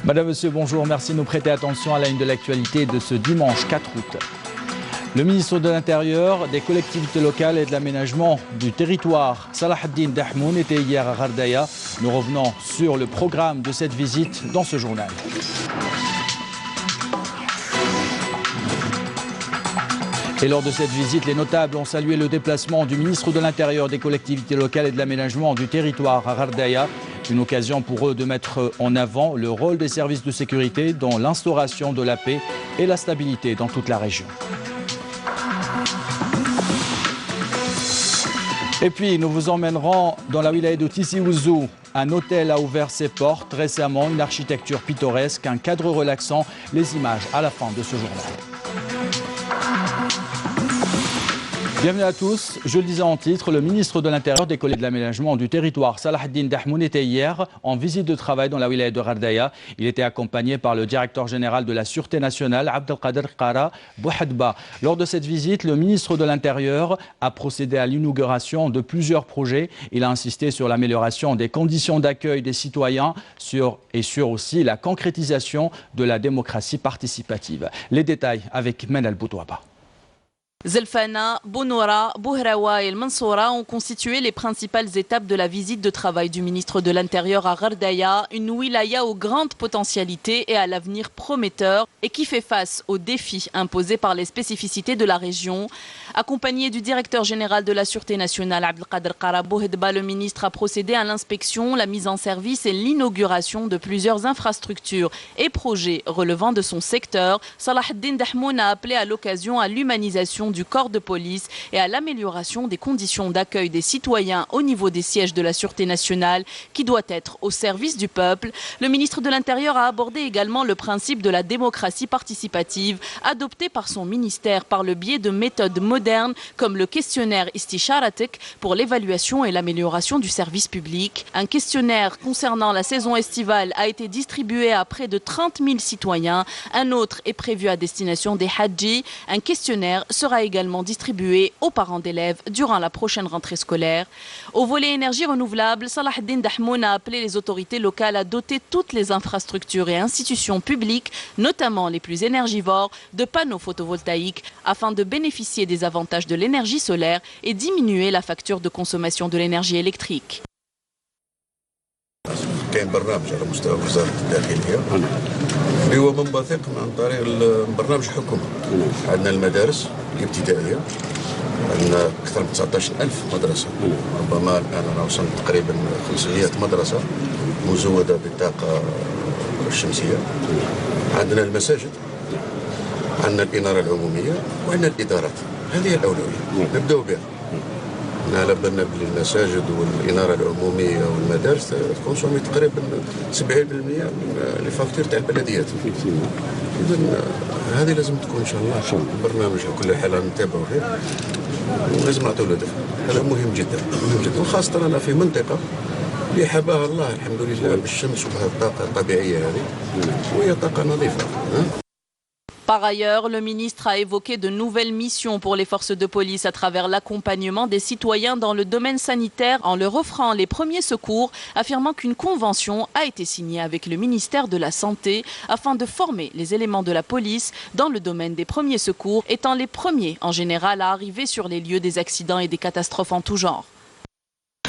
Madame, Monsieur, bonjour. Merci de nous prêter attention à la une de l'actualité de ce dimanche 4 août. Le ministre de l'Intérieur, des collectivités locales et de l'aménagement du territoire, Salah ad-Din Dahmoun, était hier à Ghardaya. Nous revenons sur le programme de cette visite dans ce journal. Et lors de cette visite, les notables ont salué le déplacement du ministre de l'Intérieur, des collectivités locales et de l'aménagement du territoire à Ghardaya. Une occasion pour eux de mettre en avant le rôle des services de sécurité dans l'instauration de la paix et la stabilité dans toute la région. Et puis, nous vous emmènerons dans la wilaya de Tizi Ouzou. Un hôtel a ouvert ses portes récemment, une architecture pittoresque, un cadre relaxant. Les images à la fin de ce journal. Bienvenue à tous. Je le disais en titre, le ministre de l'Intérieur, des collectivités de l'aménagement du territoire, Salah ad-Din Dahmoun, était hier en visite de travail dans la wilaya de Ghardaya. Il était accompagné par le directeur général de la Sûreté nationale, Abdelkader Qara Bouhadba. Lors de cette visite, le ministre de l'Intérieur a procédé à l'inauguration de plusieurs projets. Il a insisté sur l'amélioration des conditions d'accueil des citoyens sur aussi la concrétisation de la démocratie participative. Les détails avec Menal Boutouaba. Zelfana, Bonoura, Bouhrawa et El Mansoura ont constitué les principales étapes de la visite de travail du ministre de l'Intérieur à Ghardaya, une wilaya aux grandes potentialités et à l'avenir prometteur et qui fait face aux défis imposés par les spécificités de la région. Accompagné du directeur général de la Sûreté nationale, Abdelkader Qara Bouhadba, le ministre a procédé à l'inspection, la mise en service et l'inauguration de plusieurs infrastructures et projets relevant de son secteur. Salah ad-Din Dahmoun a appelé à l'occasion à l'humanisation du corps de police et à l'amélioration des conditions d'accueil des citoyens au niveau des sièges de la Sûreté nationale qui doit être au service du peuple. Le ministre de l'Intérieur a abordé également le principe de la démocratie participative adopté par son ministère par le biais de méthodes modernes comme le questionnaire Istisharatek pour l'évaluation et l'amélioration du service public. Un questionnaire concernant la saison estivale a été distribué à près de 30 000 citoyens. Un autre est prévu à destination des Hadji. Un questionnaire sera également distribué aux parents d'élèves durant la prochaine rentrée scolaire. Au volet énergie renouvelable, Salah ad-Din Dahmoun a appelé les autorités locales à doter toutes les infrastructures et institutions publiques, notamment les plus énergivores, de panneaux photovoltaïques afin de bénéficier des avantages de l'énergie solaire et diminuer la facture de consommation de l'énergie électrique. كاين برنامج على مستوى وزارة الداخلية اللي هو منبثق عن طريق البرنامج الحكومي. عندنا المدارس الابتدائية، عندنا أكثر من 19,000 مدرسة، ربما الآن أنا وصلت تقريبا 500 مدرسة مزودة بالطاقة الشمسية. عندنا المساجد، عندنا الإنارة العمومية، وعندنا الإدارات. هذه الأولوية نبدأ بها. على بالنا بالمساجد والإنارة العمومية والمدارس تكونسومي تقريبا 70% من لي فاكتور تاع البلديات. إذا هذه لازم تكون إن شاء الله البرنامج على كل حال نتابعوا فيه ولازم نعطيو له دفع. هذا مهم جدا مهم جدا، وخاصة أنا في منطقة اللي حباها الله الحمد لله بالشمس وبهالطاقة الطبيعية هذه وهي طاقة نظيفة. Par ailleurs, le ministre a évoqué de nouvelles missions pour les forces de police à travers l'accompagnement des citoyens dans le domaine sanitaire en leur offrant les premiers secours, affirmant qu'une convention a été signée avec le ministère de la Santé afin de former les éléments de la police dans le domaine des premiers secours, étant les premiers en général à arriver sur les lieux des accidents et des catastrophes en tout genre.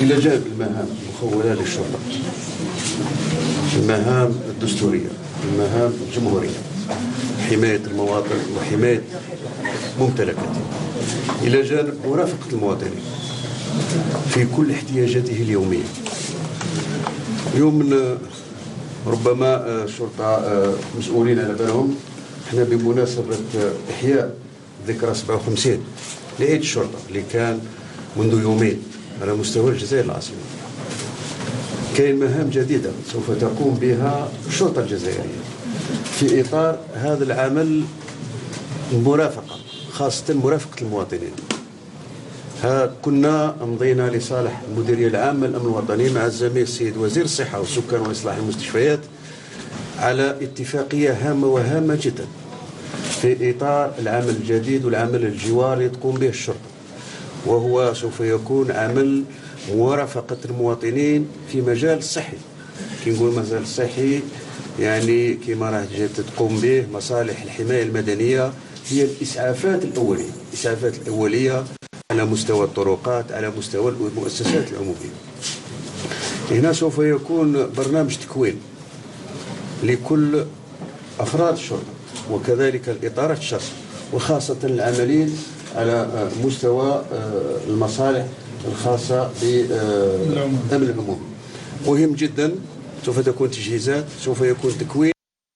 إلى جانب المهام المخولة للشرطة، المهام الدستورية، المهام الجمهورية، حماية المواطن وحماية ممتلكاته، إلى جانب مرافقة المواطنين في كل احتياجاته اليومية. اليوم ربما الشرطة مسؤولين على بالهم، احنا بمناسبة إحياء ذكرى 57 لعيد الشرطة اللي كان منذ يومين على مستوى الجزائر العاصمة. كاين مهام جديدة سوف تقوم بها الشرطة الجزائرية في إطار هذا العمل المرافقة، خاصة مرافقة المواطنين. كنا مضينا لصالح المديرية العامة للأمن الوطني مع الزميل السيد وزير الصحة والسكان وإصلاح المستشفيات على اتفاقية هامة وهامة جدا في إطار العمل الجديد والعمل الجواري تقوم به الشرطة، وهو سوف يكون عمل مرافقة المواطنين في مجال الصحي. كي نقول مجال الصحي يعني كما راه جات تقوم به مصالح الحماية المدنية هي الإسعافات الأولية على مستوى الطرقات، على مستوى المؤسسات العمومية. هنا سوف يكون برنامج تكوين لكل أفراد الشرطة وكذلك الإطارات الشرطة، وخاصة العاملين على مستوى المصالح الخاصة بالأمن العمومي. مهم جدا، سوف تكون تجهيزات، سوف يكون تكوين.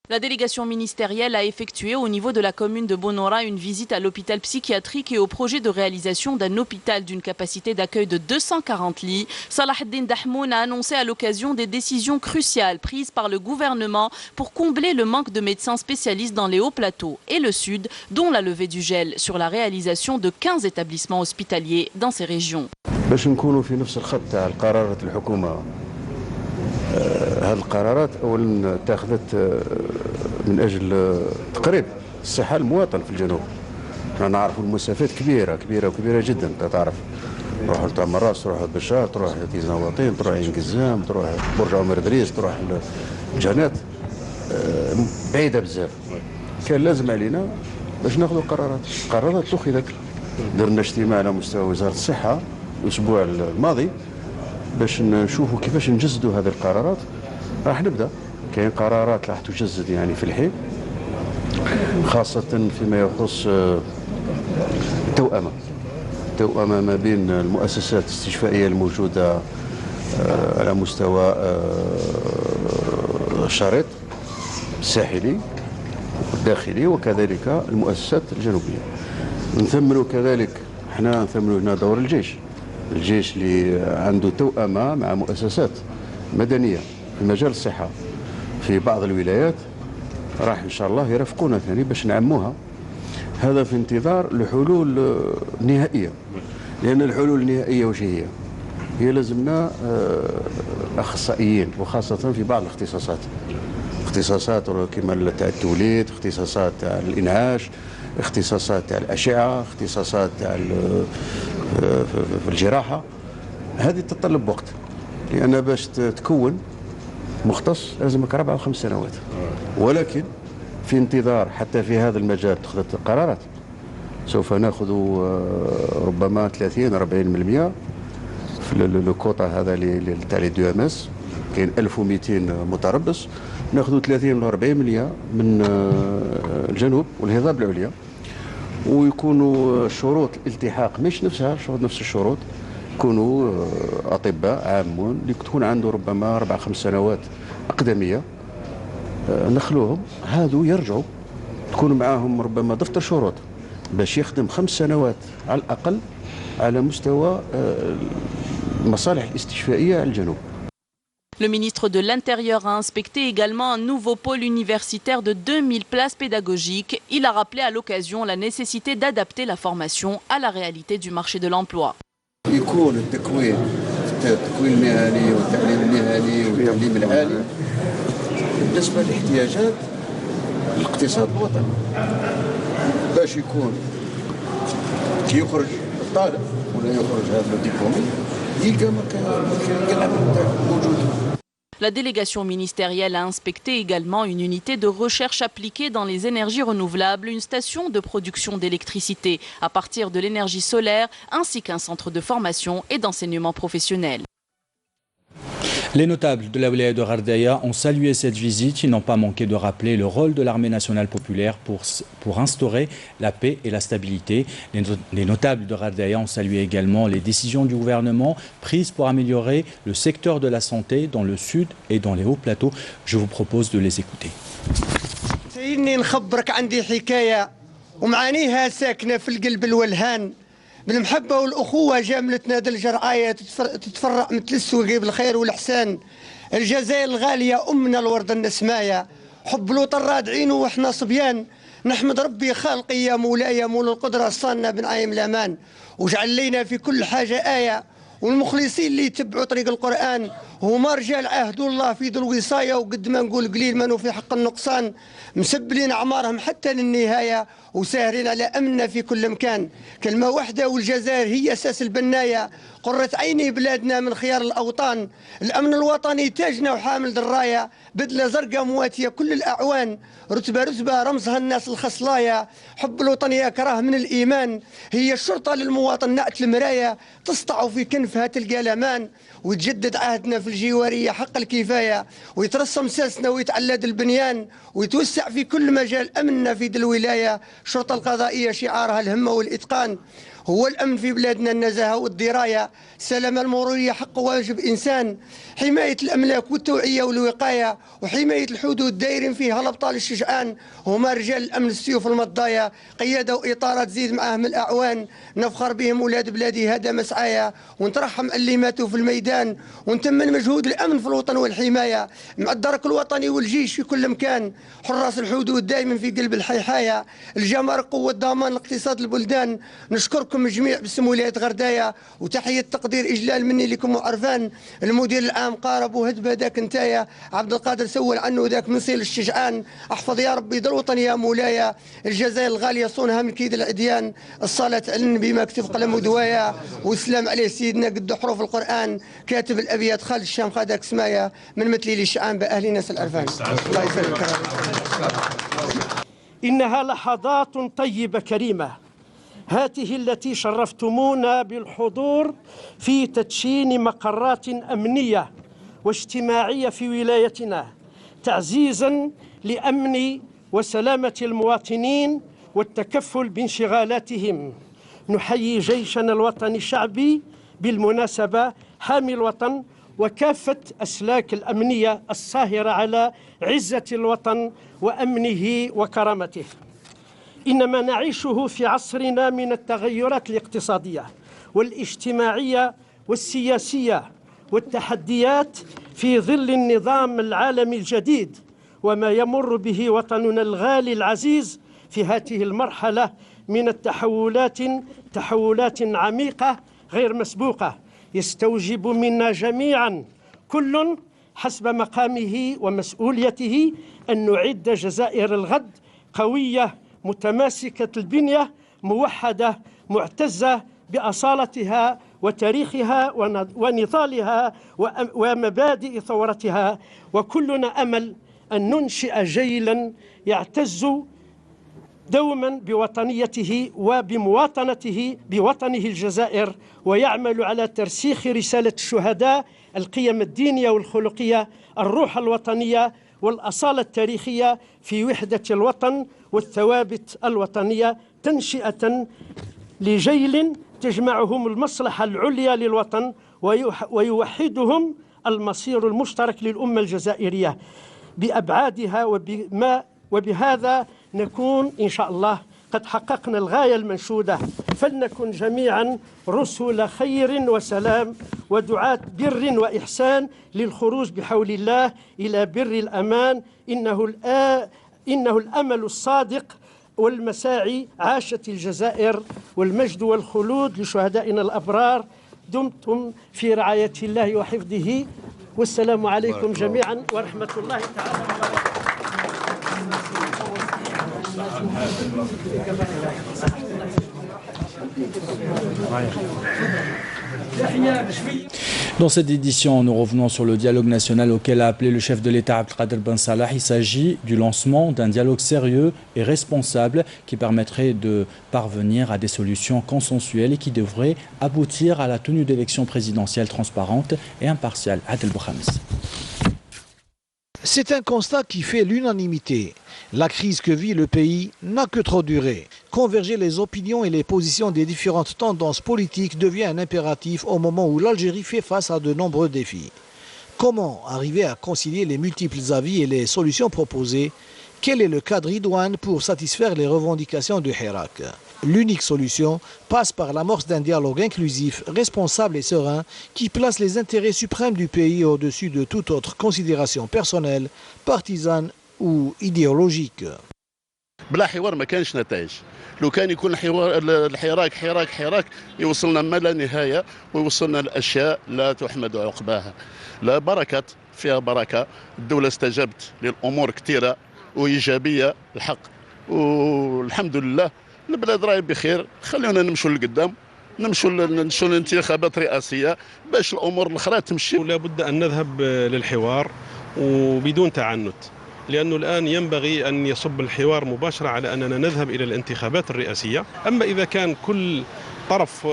La délégation ministérielle a effectué au niveau de la commune de Bonora une visite à l'hôpital psychiatrique et au projet de réalisation d'un hôpital d'une capacité d'accueil de 240 lits. Salah Eddine Dahmoun a annoncé à l'occasion des décisions cruciales prises par le gouvernement pour combler le manque de médecins spécialistes dans les hauts plateaux et le sud, dont la levée du gel sur la réalisation de 15 établissements hospitaliers dans ces régions. هذه القرارات اولا اتخذت من اجل تقريب الصحه المواطن في الجنوب. احنا نعرفوا المسافات كبيره جدا. انت تعرف تروح لتمراس، تروح لبشار، تروح لتيزنواطين، تروح عين قزام، تروح برج عمر ادريس، تروح لجنات بعيده بزاف. كان لازم علينا باش ناخذوا قرارات اتخذت. درنا اجتماع على مستوى وزاره الصحه الاسبوع الماضي باش نشوفوا كيفاش نجسدوا هذه القرارات. راح نبدا، كاين قرارات راح تجسد يعني في الحين، خاصة فيما يخص توأمة ما بين المؤسسات الاستشفائية الموجودة على مستوى الشريط الساحلي والداخلي وكذلك المؤسسات الجنوبية. نثمنوا كذلك، احنا نثمنوا هنا دور الجيش اللي عنده توأمة مع مؤسسات مدنية في مجال الصحة في بعض الولايات، راح إن شاء الله يرافقونا ثاني باش نعموها. هذا في انتظار الحلول النهائية، لأن الحلول النهائية وش هي؟ لازمنا أخصائيين، وخاصة في بعض الاختصاصات كما تاع التوليد، اختصاصات تاع الإنعاش، اختصاصات تاع الأشعة، اختصاصات تاع في الجراحة. هذه تتطلب وقت، لأن باش تكون مختص لازمك 4 أو 5 سنوات. ولكن في انتظار حتى في هذا المجال اتخذت قرارات. سوف ناخذ ربما 30-40% في الكوطا هذا تاع لي دو ام اس. كاين 1200 متربص، ناخذ 30 و 40% من الجنوب والهضاب العليا، ويكونوا شروط الالتحاق مش نفس الشروط، يكونوا اطباء عامون اللي تكون عنده ربما 4-5 سنوات اقدميه. نخلوهم هذو يرجعوا، تكون معاهم ربما دفتر شروط باش يخدم 5 سنوات على الاقل على مستوى المصالح الاستشفائيه على الجنوب. Le ministre de l'Intérieur a inspecté également un nouveau pôle universitaire de 2000 places pédagogiques. Il a rappelé à l'occasion la nécessité d'adapter la formation à la réalité du marché de l'emploi. يكون التكوين المهني والتعليم المهني والتعليم العالي بالنسبة لاحتياجات الاقتصاد الوطني، باش يكون كي يخرج الطالب ولا يخرج هذا الدبلومي يلقى العمل موجود. La délégation ministérielle a inspecté également une unité de recherche appliquée dans les énergies renouvelables, une station de production d'électricité à partir de l'énergie solaire, ainsi qu'un centre de formation et d'enseignement professionnel. Les notables de la wilaya de Ghardaya ont salué cette visite. Ils n'ont pas manqué de rappeler le rôle de l'armée nationale populaire pour instaurer la paix et la stabilité. Les notables de Ghardaya ont salué également les décisions du gouvernement prises pour améliorer le secteur de la santé dans le sud et dans les hauts plateaux. Je vous propose de les écouter. بالمحبة والأخوة جاملتنا ذا الجرعاية تتفرع مثل السوقي بالخير والإحسان. الجزائر الغالية أمنا الورد النسماية، حب لوط الرادعين وإحنا صبيان. نحمد ربي خالقي يا مولاي مول القدرة الصانة بن عايم الأمان، وجعل لينا في كل حاجة آية، والمخلصين اللي يتبعوا طريق القرآن هما رجال عهد الله في ذو الوصاية، وقد ما نقول قليل منو في حق النقصان، مسبلين أعمارهم حتى للنهاية وساهرين على أمننا في كل مكان. كلمة واحدة والجزائر هي أساس البناية، قرة عيني بلادنا من خيار الأوطان. الأمن الوطني تاجنا وحامل دراية، بدلة زرقاء مواتية كل الأعوان، رتبة رتبة رمزها الناس الخصلاية. حب الوطن يا كراه من الإيمان، هي الشرطة للمواطن نعت المراية، تسطع في كنفها تلقى الأمان. ويتجدد عهدنا في الجوارية حق الكفاية، ويترسم ساسنا ويتعلد البنيان، ويتوسع في كل مجال أمننا في ذي الولاية. الشرطة القضائية شعارها الهمة والإتقان، هو الأمن في بلادنا النزاهة والدراية. السلامة المرورية حق واجب إنسان، حماية الأملاك والتوعية والوقاية، وحماية الحدود دايرين فيها الأبطال الشجعان، هما رجال الأمن السيوف المضايا. قيادة وإطارات تزيد معاهم الأعوان، نفخر بهم ولاد بلادي هذا مسعايا، ونترحم اللي ماتوا في الميدان، ونتمن مجهود الأمن في الوطن والحماية. مع الدرك الوطني والجيش في كل مكان، حراس الحدود دائما في قلب الحيحاية. الجمارك قوة ضمان اقتصاد البلدان. نشكركم جميع باسم ولاية غرداية، وتحية تقدير إجلال مني لكم وعرفان. المدير العام قارب وهدب هذاك نتايا، عبد القادر سول عنه ذاك مصيل الشجعان. احفظ يا ربي ذا الوطن يا مولاي، الجزائر الغالية صونها من كيد العديان. الصلاة على النبي ما كتب قلم ودوايا، والسلام عليه سيدنا قد حروف القرآن، كاتب الأبيات خالد الشام خادك سمايا، من مثلي للشعان بأهل ناس العرفان. الله يسلمك. إنها لحظات طيبة كريمة، هذه التي شرفتمونا بالحضور في تدشين مقرات أمنية واجتماعية في ولايتنا، تعزيزا لأمن وسلامة المواطنين والتكفل بانشغالاتهم. نحيي جيشنا الوطني الشعبي بالمناسبة، حامي الوطن وكافة أسلاك الأمنية الصاهرة على عزة الوطن وأمنه وكرامته. إن ما نعيشه في عصرنا من التغيرات الاقتصادية والاجتماعية والسياسية والتحديات في ظل النظام العالمي الجديد، وما يمر به وطننا الغالي العزيز في هذه المرحلة من تحولات عميقة غير مسبوقة، يستوجب منا جميعا كل حسب مقامه ومسؤوليته أن نعد جزائر الغد قوية متماسكة البنية، موحدة معتزة بأصالتها وتاريخها ونضالها ومبادئ ثورتها. وكلنا أمل أن ننشئ جيلا يعتز دوما بوطنيته وبمواطنته بوطنه الجزائر، ويعمل على ترسيخ رسالة الشهداء، القيم الدينية والخلقية، الروح الوطنية والأصالة التاريخية في وحدة الوطن والثوابت الوطنية، تنشئة لجيل تجمعهم المصلحة العليا للوطن ويوحدهم المصير المشترك للأمة الجزائرية بأبعادها. وبهذا نكون إن شاء الله قد حققنا الغاية المنشودة. فلنكن جميعا رسل خير وسلام ودعاة بر وإحسان للخروج بحول الله إلى بر الأمان. إنه الأمل الصادق والمساعي. عاشت الجزائر، والمجد والخلود لشهدائنا الأبرار. دمتم في رعاية الله وحفظه، والسلام عليكم جميعا ورحمة الله تعالى وبركاته. Dans cette édition, nous revenons sur le dialogue national auquel a appelé le chef de l'État Abdelkader Ben Salah. Il s'agit du lancement d'un dialogue sérieux et responsable qui permettrait de parvenir à des solutions consensuelles et qui devrait aboutir à la tenue d'élections présidentielles transparentes et impartiales. Adel Bouhamis. C'est un constat qui fait l'unanimité. La crise que vit le pays n'a que trop duré. Converger les opinions et les positions des différentes tendances politiques devient un impératif au moment où l'Algérie fait face à de nombreux défis. Comment arriver à concilier les multiples avis et les solutions proposées? Quel est le cadre idoine pour satisfaire les revendications du Hirak? L'unique solution passe par l'amorce d'un dialogue inclusif, responsable et serein qui place les intérêts suprêmes du pays au-dessus de toute autre considération personnelle, partisane ou idéologique. بلا حوار ما كانش نتائج. لو كان يكون الحراك يوصلنا ما لا نهاية ويوصلنا لأشياء لا تحمد عقباها. لا بركة فيها بركة، الدولة استجابت للأمور كثيرة وإيجابية الحق، والحمد لله البلاد راهي بخير. خلينا نمشوا لقدام، نمشوا لانتخابات رئاسية باش الأمور الأخرى تمشي. ولا بد أن نذهب للحوار وبدون تعنت، لأنه الآن ينبغي أن يصب الحوار مباشرة على أننا نذهب إلى الانتخابات الرئاسية. أما إذا كان كل طرف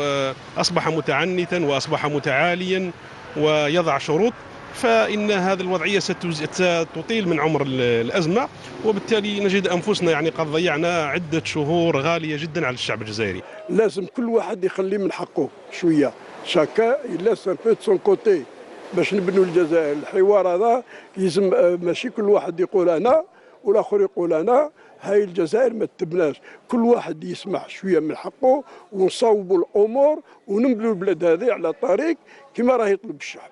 أصبح متعنتا وأصبح متعاليا ويضع شروط، فإن هذه الوضعية ستطيل من عمر الأزمة، وبالتالي نجد أنفسنا يعني قد ضيعنا عدة شهور غالية جدا على الشعب الجزائري. لازم كل واحد يخلي من حقه شوية، شاكا يلاس ان بو سون كوتي باش نبنوا الجزائر. الحوار هذا يلزم ماشي كل واحد يقول أنا والآخر يقول أنا. هاي الجزائر ما تبناش، كل واحد يسمع شوية من حقه ونصوبوا الأمور ونملوا البلاد هذه على طريق كما راه يطلب الشعب.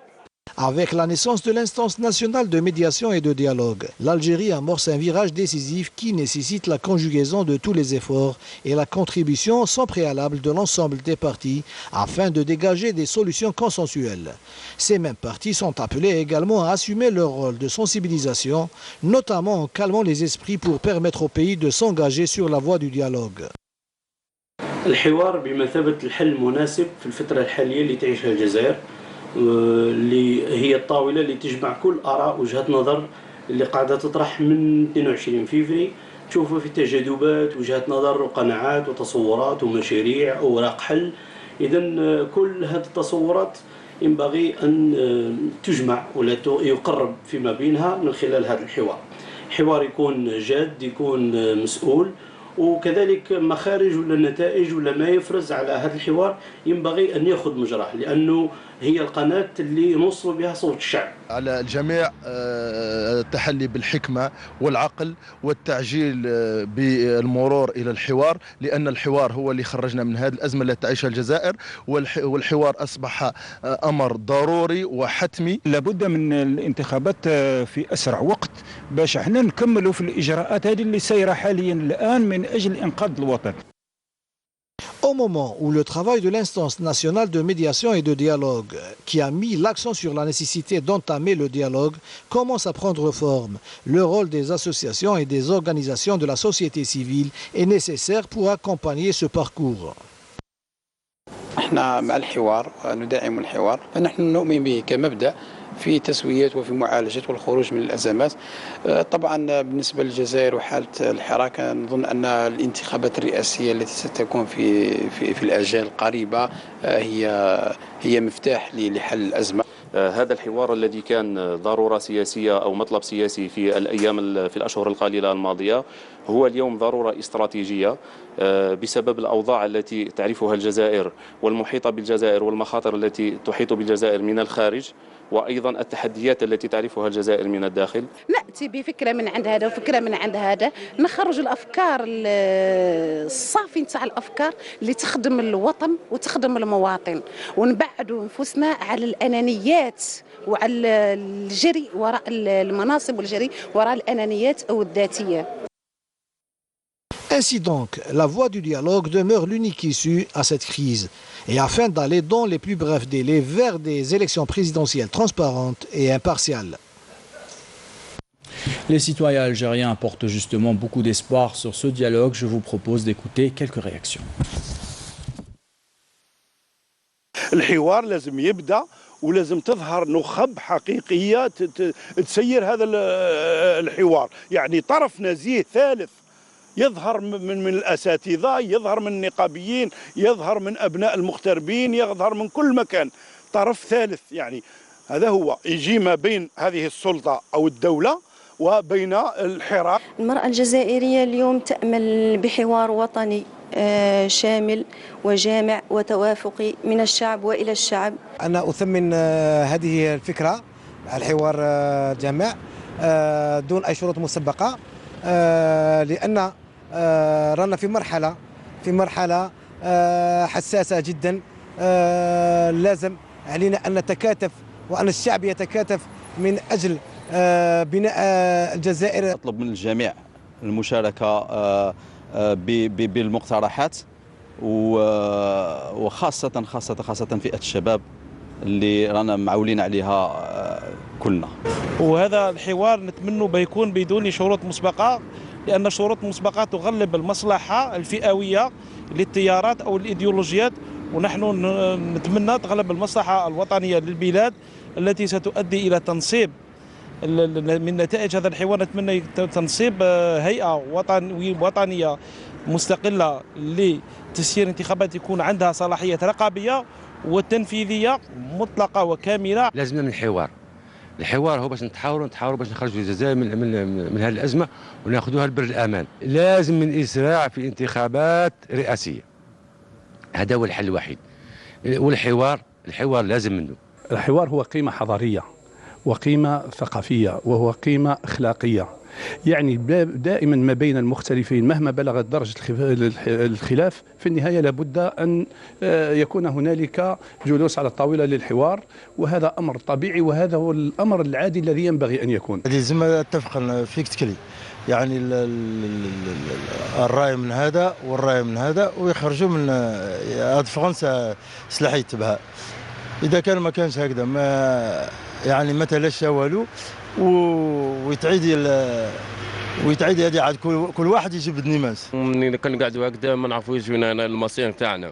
Avec la naissance de l'instance nationale de médiation et de dialogue, l'Algérie amorce un virage décisif qui nécessite la conjugaison de tous les efforts et la contribution sans préalable de l'ensemble des partis afin de dégager des solutions consensuelles. Ces mêmes partis sont appelés également à assumer leur rôle de sensibilisation, notamment en calmant les esprits pour permettre au pays de s'engager sur la voie du dialogue. الحوار بمثابة الحل المناسب في الفترة الحالية اللي تعيشها الجزائر، اللي هي الطاولة اللي تجمع كل آراء وجهات نظر اللي قاعدة تطرح من 22 فيفري. تشوفوا في تجاذبات وجهات نظر وقناعات وتصورات ومشاريع أوراق حل. إذا كل هذه التصورات ينبغي أن تجمع ولا يقرب فيما بينها من خلال هذا الحوار. حوار يكون جاد، يكون مسؤول، وكذلك مخارج ولا نتائج ولا ما يفرز على هذا الحوار ينبغي أن يأخذ مجراه، لأنه هي القناة اللي نوصل بها صوت الشعب. على الجميع التحلي بالحكمة والعقل والتعجيل بالمرور إلى الحوار، لأن الحوار هو اللي خرجنا من هذه الأزمة التي تعيشها الجزائر، والحوار أصبح أمر ضروري وحتمي. لابد من الانتخابات في أسرع وقت باش احنا نكملوا في الإجراءات هذه اللي سايرة حاليا الآن من أجل إنقاذ الوطن. Au moment où le travail de l'instance nationale de médiation et de dialogue, qui a mis l'accent sur la nécessité d'entamer le dialogue, commence à prendre forme, le rôle des associations et des organisations de la société civile est nécessaire pour accompagner ce parcours. احنا مع الحوار ندعم الحوار، فنحن نؤمن به كمبدأ في تسوية وفي معالجة والخروج من الأزمات. طبعا بالنسبة للجزائر وحالة الحراك، نظن أن الانتخابات الرئاسية التي ستكون في الآجال القريبة هي مفتاح لحل الأزمة. هذا الحوار الذي كان ضرورة سياسية أو مطلب سياسي في الأشهر القليلة الماضية هو اليوم ضرورة استراتيجية بسبب الأوضاع التي تعرفها الجزائر والمحيطة بالجزائر والمخاطر التي تحيط بالجزائر من الخارج، وأيضا التحديات التي تعرفها الجزائر من الداخل. نأتي بفكرة من عند هذا وفكرة من عند هذا، نخرج الأفكار الصافي نتاع الأفكار اللي تخدم الوطن وتخدم المواطن، ونبعدوا أنفسنا على الأنانيات وعلى الجري وراء المناصب والجري وراء الأنانيات أو الذاتية. Ainsi donc, la voie du dialogue demeure l'unique issue à cette crise. Et afin d'aller dans les plus brefs délais vers des élections présidentielles transparentes et impartiales. Les citoyens algériens apportent justement beaucoup d'espoir sur ce dialogue. Je vous propose d'écouter quelques réactions. الحوار لازم يبدأ ولازم تظهر نخب حقيقية تسير هذا الحوار، يعني طرف نزيه ثالث يظهر من الأساتذة، يظهر من النقابيين، يظهر من أبناء المغتربين، يظهر من كل مكان، طرف ثالث. يعني هذا هو يجي ما بين هذه السلطة أو الدولة وبين الحراك. المرأة الجزائرية اليوم تأمل بحوار وطني شامل وجامع وتوافقي من الشعب وإلى الشعب. أنا أثمن هذه الفكرة، الحوار جامع دون أي شروط مسبقة، لأن رانا في مرحلة حساسة جدا. لازم علينا أن نتكاتف وأن الشعب يتكاتف من أجل بناء الجزائر. أطلب من الجميع المشاركة بالمقترحات وخاصة فئة الشباب اللي رانا معولين عليها كلنا. وهذا الحوار نتمنى بيكون بدون شروط مسبقة، لأن الشروط المسبقة تغلب المصلحة الفئوية للتيارات أو الإيديولوجيات، ونحن نتمنى تغلب المصلحة الوطنية للبلاد التي ستؤدي إلى تنصيب من نتائج هذا الحوار. نتمنى تنصيب هيئة وطنية مستقلة لتسيير انتخابات يكون عندها صلاحية رقابية وتنفيذية مطلقة وكاملة. لازمنا من الحوار هو باش نتحاوروا باش نخرجوا الجزائر من هذه الأزمة وناخذوها لبر الأمان. لازم من إسراع في انتخابات رئاسية، هذا هو الحل الوحيد. والحوار لازم منه. الحوار هو قيمة حضارية وقيمة ثقافية وهو قيمة أخلاقية، يعني دائما ما بين المختلفين مهما بلغت درجة الخلاف في النهاية لابد أن يكون هنالك جلوس على الطاولة للحوار، وهذا أمر طبيعي وهذا هو الأمر العادي الذي ينبغي أن يكون. لازم اتفق فيك تكلي، يعني الرأي من هذا والرأي من هذا ويخرجوا من هذه فرنسا سلاح يتبعها. إذا كان ما كانش هكذا ما تلاش والو ويتعيد هذه عاد كل واحد يجيب النماس. ملي كنقعدوا هكذا ما نعرفوش وين المصير تاعنا،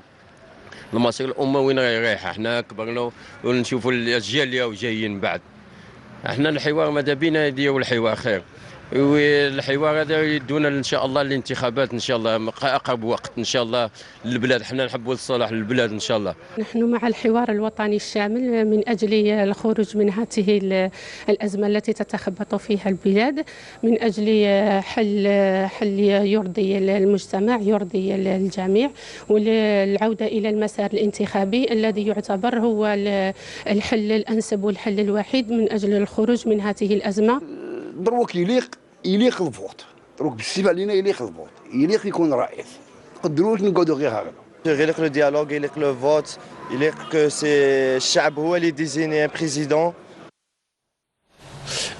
المصير الامه وين رايحه. احنا كبرنا ونشوفوا الاجيال اللي جايين بعد. احنا الحوار ماذا بينا يديروا الحوار خير، والحوار هذا يدونا ان شاء الله الانتخابات ان شاء الله اقرب وقت ان شاء الله للبلاد. احنا نحبوا الصلاح للبلاد ان شاء الله. نحن مع الحوار الوطني الشامل من اجل الخروج من هذه الازمه التي تتخبط فيها البلاد، من اجل حل يرضي المجتمع يرضي الجميع، والعوده الى المسار الانتخابي الذي يعتبر هو الحل الانسب والحل الوحيد من اجل الخروج من هذه الازمه. دروك يليق الفوت، دروك بالنسبه لينا يليق الفوت، يليق يكون رئيس. قدروش نقعدوا غير هكذا. يليق لو ديالوغ، يليق لو فوت، يليق كو سي الشعب هو اللي ديزيني ان بريزيدون.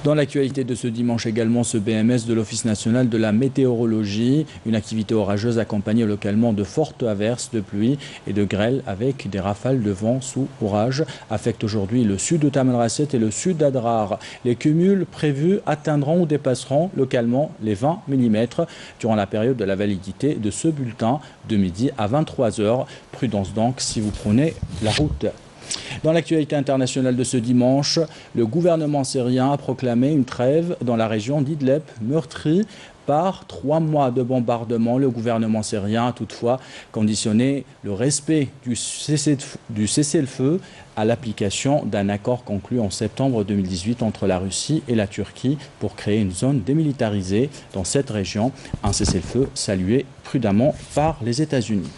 Dans l'actualité de ce dimanche également, ce BMS de l'Office national de la météorologie, une activité orageuse accompagnée localement de fortes averses de pluie et de grêle avec des rafales de vent sous orage, affecte aujourd'hui le sud de Taman Rasset et le sud d'Adrar. Les cumuls prévus atteindront ou dépasseront localement les 20 mm durant la période de la validité de ce bulletin de midi à 23 h. Prudence donc si vous prenez la route. Dans l'actualité internationale de ce dimanche, le gouvernement syrien a proclamé une trêve dans la région d'Idlib, meurtrie par 3 mois de bombardement. Le gouvernement syrien a toutefois conditionné le respect du cessez-le-feu à l'application d'un accord conclu en septembre 2018 entre la Russie et la Turquie pour créer une zone démilitarisée dans cette région. Un cessez-le-feu salué prudemment par les États-Unis.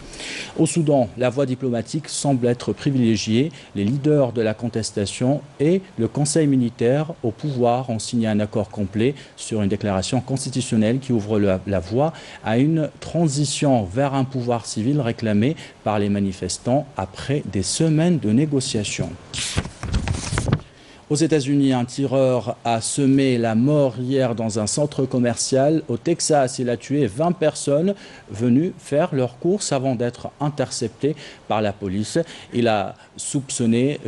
Au Soudan, la voie diplomatique semble être privilégiée. Les leaders de la contestation et le Conseil militaire au pouvoir ont signé un accord complet sur une déclaration constitutionnelle qui ouvre la voie à une transition vers un pouvoir civil réclamé par les manifestants après des semaines de négociations. Aux États-Unis, un tireur a semé la mort hier dans un centre commercial au Texas. Il a tué 20 personnes venues faire leurs courses avant d'être intercepté par la police. Il est soupçonné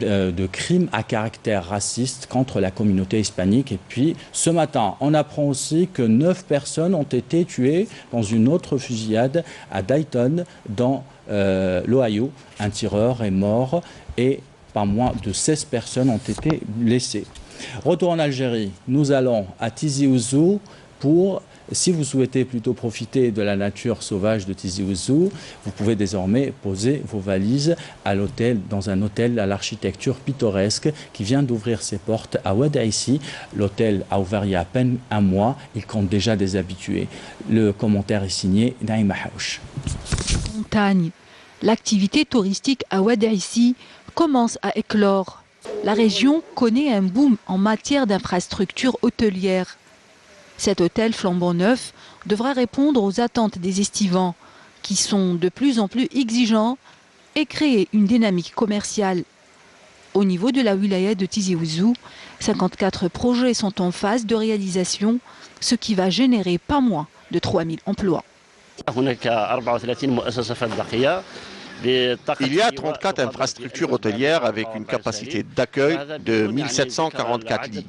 de crimes à caractère raciste contre la communauté hispanique. Et puis ce matin, on apprend aussi que 9 personnes ont été tuées dans une autre fusillade à Dayton, dans l'Ohio. Un tireur est mort et pas moins de 16 personnes ont été blessées. Retour en Algérie, nous allons à Tizi Ouzou pour... Si vous souhaitez plutôt profiter de la nature sauvage de Tizi Ouzou, vous pouvez désormais poser vos valises à l'hôtel, dans un hôtel à l'architecture pittoresque qui vient d'ouvrir ses portes à Oued Aïssi. L'hôtel a ouvert il y a à peine un mois. Il compte déjà des habitués. Le commentaire est signé Naïma Haouch. Montagne. L'activité touristique à Oued Aïssi commence à éclore. La région connaît un boom en matière d'infrastructures hôtelières. Cet hôtel flambant neuf devra répondre aux attentes des estivants, qui sont de plus en plus exigeants, et créer une dynamique commerciale. Au niveau de la wilaya de Tizi Ouzou, 54 projets sont en phase de réalisation, ce qui va générer pas moins de 3000 emplois. Il y a 34 infrastructures hôtelières avec une capacité d'accueil de 1744 lits,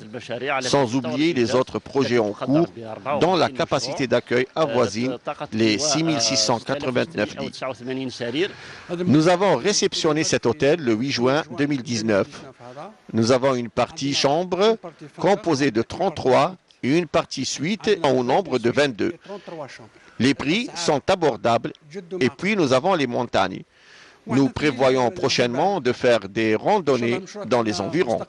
sans oublier les autres projets en cours dont la capacité d'accueil avoisine les 6689 lits. Nous avons réceptionné cet hôtel le 8 juin 2019. Nous avons une partie chambre composée de 33 et une partie suite au nombre de 22. Les prix sont abordables et puis nous avons les montagnes. Nous prévoyons prochainement de faire des randonnées dans les environs.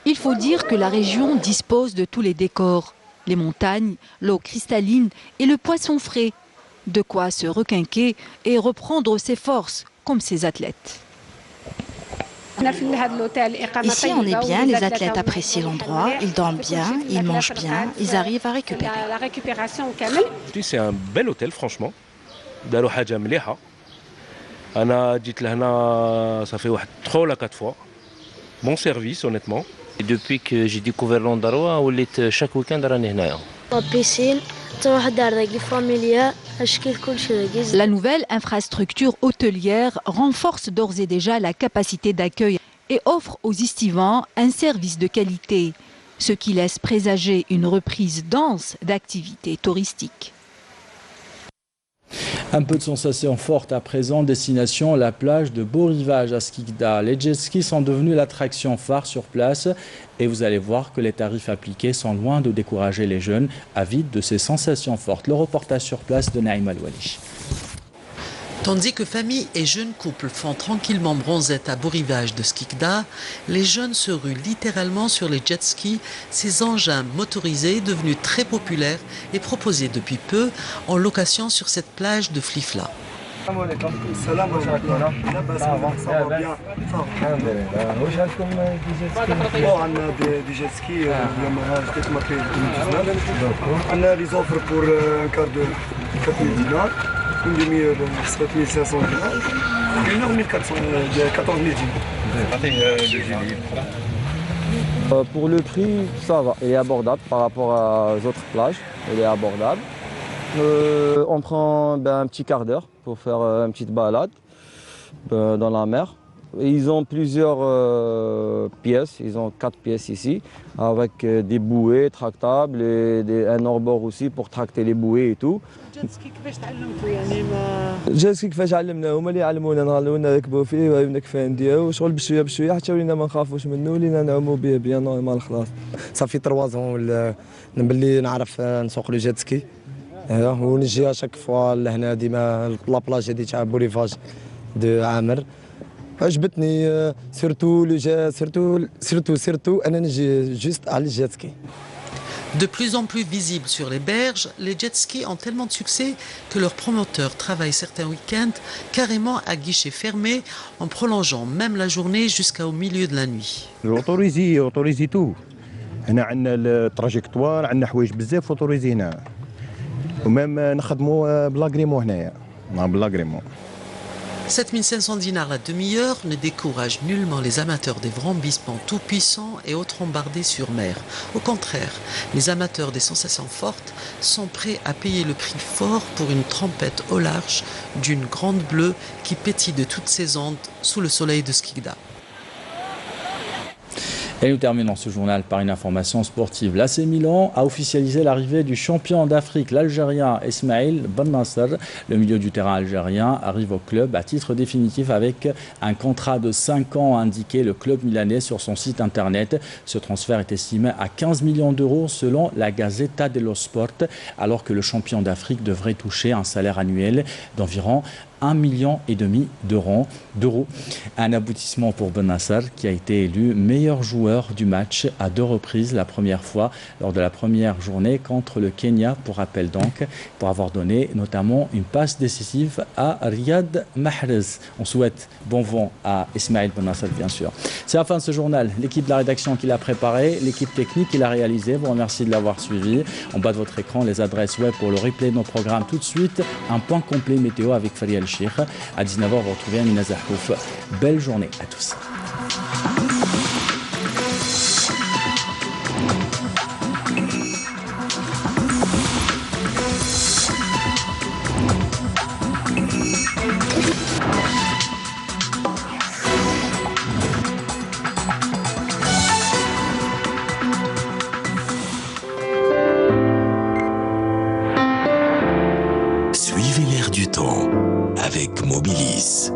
Il faut dire que la région dispose de tous les décors. Les montagnes, l'eau cristalline et le poisson frais. De quoi se requinquer et reprendre ses forces comme ses athlètes. Ici, on est bien, les athlètes apprécient l'endroit, ils dorment bien, ils mangent bien, ils arrivent à récupérer. C'est un bel hôtel, franchement. داروا حاجه مليحه انا جيت لهنا صافي واحد 3 ولا 4 fois bon service honnêtement. Et depuis que j'ai découvert l'Andaroua وليت chaque week-end راني هنايا. La nouvelle infrastructure hôtelière renforce d'ores et déjà la capacité d'accueil et offre aux estivants un service de qualité, ce qui laisse présager une reprise dense d'activités touristiques. Un peu de sensations fortes à présent, destination la plage de Beau Rivage à Skikda. Les jet skis sont devenus l'attraction phare sur place et vous allez voir que les tarifs appliqués sont loin de décourager les jeunes avides de ces sensations fortes. Le reportage sur place de Naïm Al-Walish. Tandis que familles et jeunes couples font tranquillement bronzette à Beau Rivage de Skikda, les jeunes se ruent littéralement sur les jet skis, ces engins motorisés devenus très populaires et proposés depuis peu en location sur cette plage de Flifla. Une demi-heure, 7500 dinars, une heure 14 000 dinars. Pour le prix, ça va, il est abordable par rapport aux autres plages, il est abordable. On prend un petit quart d'heure pour faire une petite balade dans la mer. Ils ont plusieurs pièces, ils ont 4 pièces ici, avec des bouées tractables et un hors-bord aussi pour tracter les bouées et tout. الجيت سكي كيفاش علمناه هما اللي علمونا نهار نركبوا فيه وعرفنا كيف نديرو وشغل بشويه بشويه حتى ولينا ما نخافوش منه ولينا نعوموا به بيان نورمال خلاص. صافي 3 زون باللي نعرف نسوق لو جيت سكي ونجي شاك فوا لهنا ديما لابلاج هذه تاع بو ريفاج دو عامر عجبتني سيرتو لو جا سيرتو انا نجي جوست على الجيت سكي. De plus en plus visibles sur les berges, les jet skis ont tellement de succès que leurs promoteurs travaillent certains week-ends carrément à guichet fermé en prolongeant même la journée jusqu'au milieu de la nuit. اوتوريزي تو هنا عندنا التراجيكتوار عندنا حوايج بزاف اوتوريزي هنا ومام نخدموا بلاغريمون هنايا بلاغريمون. 7500 dinars la demi-heure ne décourage nullement les amateurs des vrombissements tout puissants et autres embardés sur mer. Au contraire, les amateurs des sensations fortes sont prêts à payer le prix fort pour une trempette au large d'une grande bleue qui pétille de toutes ses ondes sous le soleil de Skikda. Et nous terminons ce journal par une information sportive. L'AC Milan a officialisé l'arrivée du champion d'Afrique, l'Algérien Ismail Ben Nasser. Le milieu du terrain algérien arrive au club à titre définitif avec un contrat de 5 ans, a indiqué le club milanais sur son site internet. Ce transfert est estimé à 15 millions d'euros selon la Gazzetta dello Sport, alors que le champion d'Afrique devrait toucher un salaire annuel d'environ 1,5 million d'euros. Un aboutissement pour Ben Nasser qui a été élu meilleur joueur du match à 2 reprises. La première fois lors de la première journée contre le Kenya, pour rappel donc, pour avoir donné notamment une passe décisive à Riyad Mahrez. On souhaite bon vent à Ismail Ben Nasser bien sûr. C'est la fin de ce journal. L'équipe de la rédaction qui l'a préparé, l'équipe technique qui l'a réalisé, vous remercie de l'avoir suivi. En bas de votre écran, les adresses web pour le replay de nos programmes. Tout de suite, un point complet météo avec Fariel. Sheikh. À 19h, vous retrouvez Amina Zahouf. Belle journée à tous. Suivez l'air du temps avec Mobilis.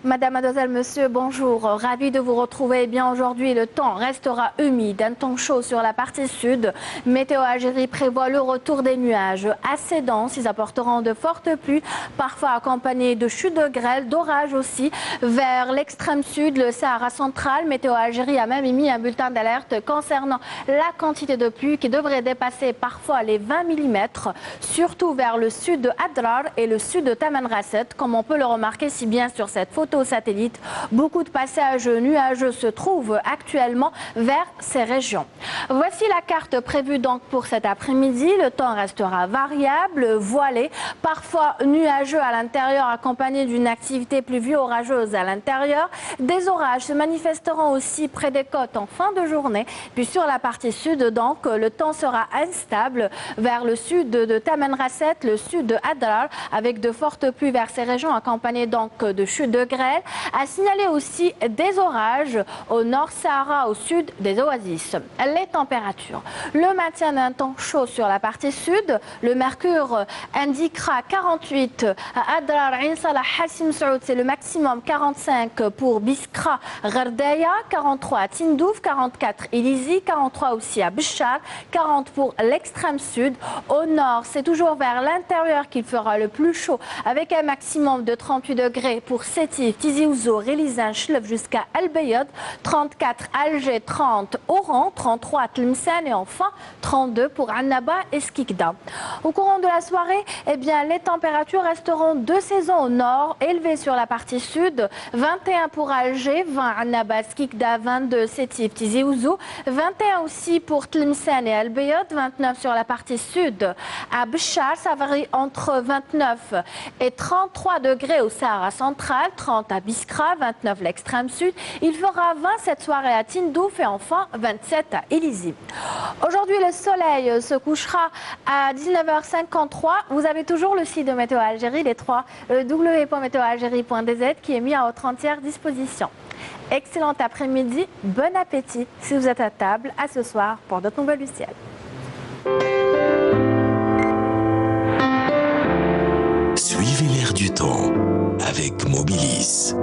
Madame, mademoiselle, monsieur, bonjour. Ravi de vous retrouver. Eh bien, aujourd'hui, le temps restera humide, un temps chaud sur la partie sud. Météo Algérie prévoit le retour des nuages assez denses. Ils apporteront de fortes pluies, parfois accompagnées de chutes de grêle, d'orages aussi. Vers l'extrême sud, le Sahara central, Météo Algérie a même émis un bulletin d'alerte concernant la quantité de pluie qui devrait dépasser parfois les 20 mm, surtout vers le sud de Adrar et le sud de Tamanrasset, comme on peut le remarquer si bien sur cette photo satellite. Beaucoup de passages nuageux se trouvent actuellement vers ces régions. Voici la carte prévue donc pour cet après-midi. Le temps restera variable, voilé, parfois nuageux à l'intérieur, accompagné d'une activité pluvio-orageuse à l'intérieur. Des orages se manifesteront aussi près des côtes en fin de journée. Puis sur la partie sud, donc, le temps sera instable vers le sud de Tamanrasset, le sud de Adrar, avec de fortes pluies vers ces régions, accompagnées donc de chutes de grêle. À signaler aussi des orages au nord Sahara, au sud des oasis. Les températures. Le maintien d'un temps chaud sur la partie sud. Le mercure indiquera 48 à Adrar, Ain Salah, Hassim Saoud, c'est le maximum. 45 pour Biskra, Ghardaya, 43 à Tindouf, 44 Ilizi, 43 aussi à Béchar, 40 pour l'extrême sud. Au nord, c'est toujours vers l'intérieur qu'il fera le plus chaud, avec un maximum de 38 degrés pour Sétif, Tizi Ouzou, Relizan, Chlef jusqu'à El Bayad, 34 Alger, 30 Oran, 33 à Tlemcen et enfin 32 pour Annaba et Skikda. Au courant de la soirée, eh bien, les températures resteront de saison au nord, élevées sur la partie sud, 21 pour Alger, 20 Annaba, Skikda, 22 Sétif, Tizi Ouzou, 21 aussi pour Tlemcen et El Bayad, 29 sur la partie sud à Béchar, ça varie entre 29 et 33 degrés au Sahara central, 30 à Biskra, 29 l'extrême sud. Il fera 20 cette soirée à Tindouf et enfin 27 à Ilizi. Aujourd'hui, le soleil se couchera à 19h53. Vous avez toujours le site de Météo Algérie, les 3 www.météoalgérie.dz qui est mis à votre entière disposition. Excellent après-midi, bon appétit si vous êtes à table. À ce soir pour d'autres nouvelles du ciel. Suivez l'air du temps avec Mobilis.